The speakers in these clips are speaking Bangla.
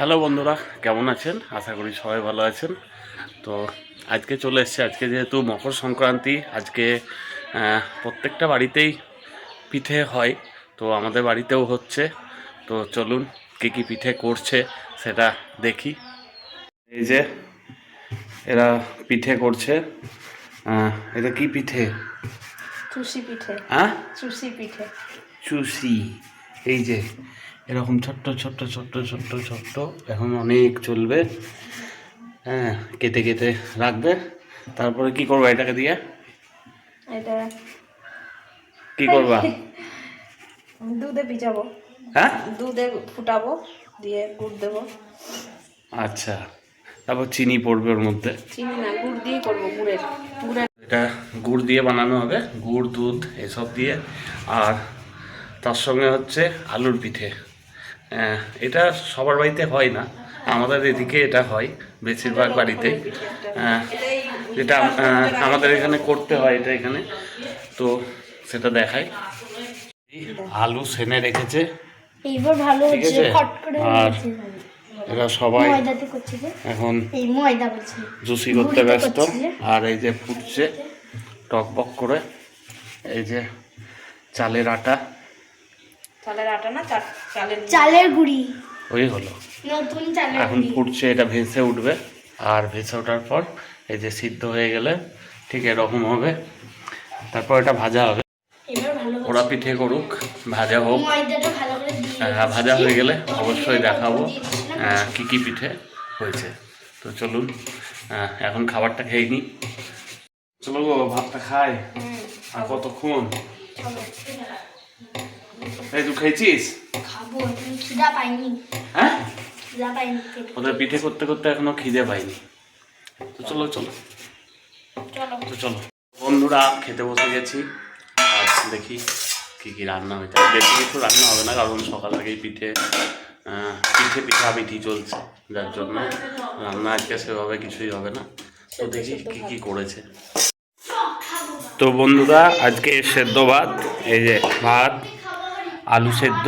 হ্যালো বন্ধুরা, কেমন আছেন? আশা করি সবাই ভালো আছেন। তো আজকে চলে এসেছে, আজকে যেহেতু মকর সংক্রান্তি, আজকে প্রত্যেকটা বাড়িতেই পিঠে হয়, তো আমাদের বাড়িতেও হচ্ছে। তো চলুন কী কী পিঠে করছে সেটা দেখি। এই যে এরা পিঠে করছে। এটা কি পিঠে? চুষি পিঠে। হ্যাঁ, চুষি পিঠে। চুষি। এই যে এরকম ছোট্ট ছোট্ট ছোট্ট ছোট্ট ছোট্ট, এখন অনেক চলবে। হ্যাঁ, কেটে কেটে রাখবে। তারপরে কি করবো এটাকে দিয়ে? এটা কি করবা? দুধে ভিজাবো। হ্যাঁ, দুধে ফুটাবো, দিয়ে গুড় দেবো। আচ্ছা, তারপর চিনি পড়বে ওর মধ্যে। চিনি না, গুড় দিয়ে করবো। গুড়ের এটা গুড় দিয়ে বানানো হবে, গুড় দুধ এসব দিয়ে। আর তার সঙ্গে হচ্ছে আলুর পিঠে। এটা সবার বাড়িতে হয় না, আমাদের এদিকে এটা হয় বেশিরভাগ বাড়িতেই। যেটা আমাদের এখানে করতে হয় এটা এখানে, তো সেটা দেখাই। আলু সেনে রেখেছে, এইবার ভালো ঠিক হচ্ছে, আছে। ফট করে আর এরা সবাই ময়দাতে করছে যে, এখন এই ময়দা বলছে জুসি করতে গুঁড়িতে ব্যস্ত। করছে যে। আর এই যে ফুটছে টকবক করে, এই যে চালের আটা, চালের আটা না, চালের গুঁড়ি, ওই হলো। নতুন চালের এখন গুঁড়ি। ফুটছে, এটা ভেসে উঠবে। আর ভেসে ওঠার পর এই যে সিদ্ধ হয়ে গেলে ঠিক এরকম হবে। তারপর এটা ভাজা হবে। এবার ভালো ওরা পিঠে করুক, ভাজা হোক। ময়দাটা ভালো করে দিয়ে ভাজা হয়ে গেলে অবশ্যই দেখাবো কী কী পিঠে হয়েছে। তো চলুন এখন খাবারটা খেয়ে নিই। চলো গো, ভাতটা খাই। আর কতক্ষণ? এই তুই খেয়েছিস? খাবো, তুমি খিদা পাইনি। হ্যাঁ, খিদা পাইনি। ওদের পিঠে করতে করতে এখনো খিদে পাইনি। তো চলো চলো তো চলো বন্ধুরা, খেতে বসে গেছি। আর দেখি কী কী রান্না হয়েছে। বেশি কিছু রান্না হবে না, কারণ সকাল থেকেই পিঠা চলছে, যার জন্য রান্না আজকে সেভাবে কিছুই হবে না। তো দেখি কী কী করেছে। তো বন্ধুরা, আজকে সেদ্ধ ভাত, এই যে ভাত, আলু সেদ্ধ,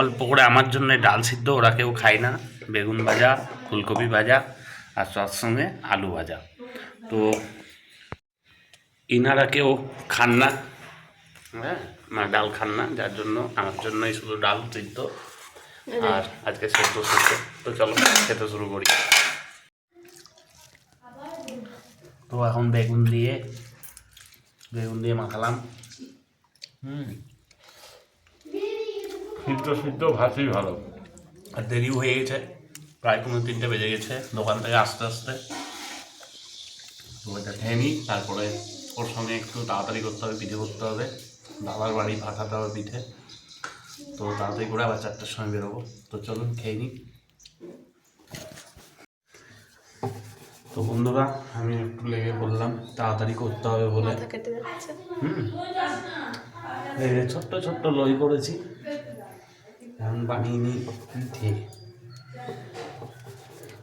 অল্প করে আমার জন্য ডাল সিদ্ধ, ওরা কেউ খায় না, বেগুন ভাজা, ফুলকপি ভাজা, আর তার সঙ্গে আলু ভাজা। তো ইনারা কেউ খান না, হ্যাঁ, না ডাল খান না, যার জন্য আমার জন্যই শুধু ডাল সিদ্ধ আর আজকে সেদ্ধ সিদ্ধ। তো চলো খেতে শুরু করি। তো এখন বেগুন দিয়ে মাখালাম। সিদ্ধ ভাতই ভালো। আর দেরিও হয়ে গেছে, প্রায় 3:30 বেজে গেছে দোকান থেকে আসতে আসতে। তো এটা খেয়ে নিই, তারপরে ওর সঙ্গে একটু তাড়াতাড়ি করতে হবে, পিঠে করতে হবে, বাবার বাড়ি পাঠাতে হবে পিঠে। তো তাড়াতাড়ি করে আবার 4টার সময় বেরোবো। তো চলুন খেয়ে নিই। তো বন্ধুরা, আমি একটু লেগে পড়লাম, তাড়াতাড়ি করতে হবে বলে। এই যে ছোট্ট ছোট্ট লই করেছি, এখন বানিয়ে নিই পিঠে।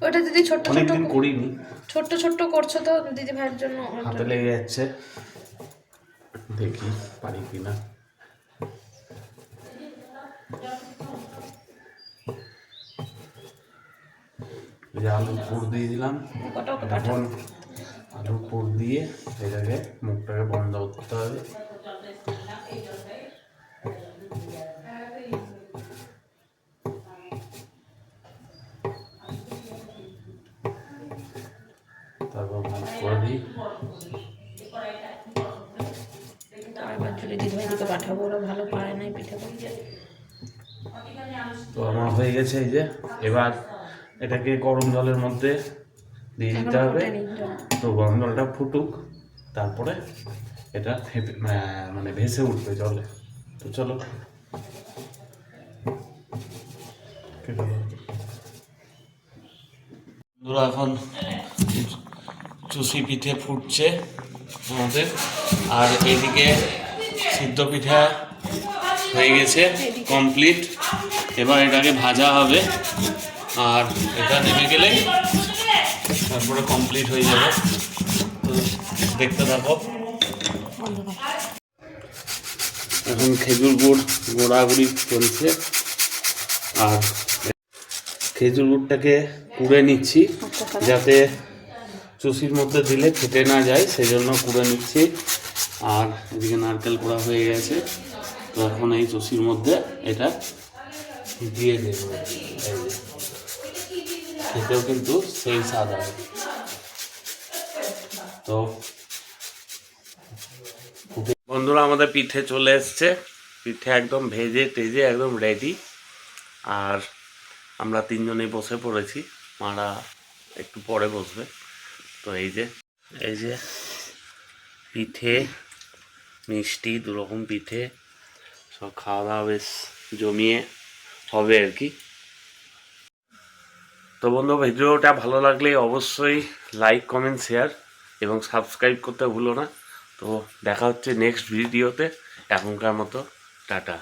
ওটা দিদি ছোট্ট ছোট্ট অনেকদিন করিনি, ছোট্ট ছোট্ট করছো তো দিদি ভাইয়ের জন্য। হাতে লেগে যাচ্ছে, দেখি পারি কিনা। আলুর পুর দিয়ে দিলাম। এখন আলুর পুর দিয়ে এটাকে মুখটাকে বন্ধ করতে হবে। তারপর মুখ করে দিই। দিদি ভাইকে পাঠাবো, ওরা ভালো পারে নাই পিঠে করতে। তো আমার হয়ে গেছে, এই যে এবার এটাকে গরম জলের মধ্যে দিয়ে দিতে হবে। তো গরম জলটা ফুটুক, তারপরে এটা মানে ভেসে উঠবে জলে। তো চলো, বন্ধুরা, এখন চুষি পিঠে ফুটছে আমাদের। আর এদিকে সিদ্ধ পিঠা হয়ে গেছে কমপ্লিট। এবার এটাকে ভাজা হবে, আর এটা নেমে গেলে তারপরে কমপ্লিট হয়ে যাবে। তো দেখতে থাকো। এখন খেজুর গুড় গোড়াগুড়ি চলছে। আর খেজুর গুড়টাকে কুড়ে নিচ্ছি যাতে চুষির মধ্যে দিলে ফেটে না যায়, সেই জন্য কুড়ে নিচ্ছি। আর এদিকে নারকেল পোড়া হয়ে গেছে, তো এখন এই চুষির মধ্যে এটা দিয়ে দেবো। এই যে, খেতেও কিন্তু সেই স্বাদ হবে। তো বন্ধুরা, আমাদের পিঠে চলে এসছে, পিঠে একদম ভেজে টেজে একদম রেডি। আর আমরা তিনজনেই বসে পড়েছি, মারা একটু পরে বসবে। তো এই যে পিঠে, মিষ্টি, দুরকম পিঠে, সব খাওয়া দাওয়া বেশ জমিয়ে হবে আর কি। তো বন্ধু, ভিডিওটা ভালো লাগলে অবশ্যই লাইক, কমেন্ট, শেয়ার এবং সাবস্ক্রাইব করতে ভুলো না। তো দেখা হচ্ছে নেক্সট ভিডিওতে। এখনকার মতো টাটা।